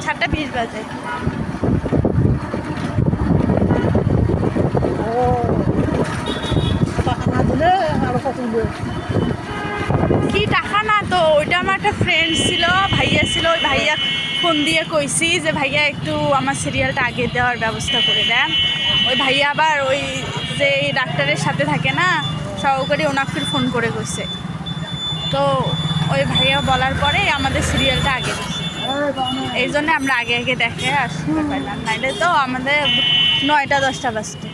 7:20 বাজে। কি টাকা না তো, ওইটা আমার একটা ফ্রেন্ড ছিল, ভাইয়া ছিল, ওই ভাইয়া ফোন দিয়ে কইছি যে ভাইয়া একটু আমার সিরিয়ালটা আগে দেওয়ার ব্যবস্থা করে দেন। ওই ভাইয়া আবার ওই যে ডাক্তারের সাথে থাকে না সহকারী, ওনাকে ফোন করে কইছে। তো ওই ভাইয়া বলার পরে আমাদের সিরিয়ালটা আগে দিচ্ছে, এই জন্য আমরা আগে আগে দেখে আসতে পারলাম, নাইলে তো আমাদের 9টা 10টা বাজতো।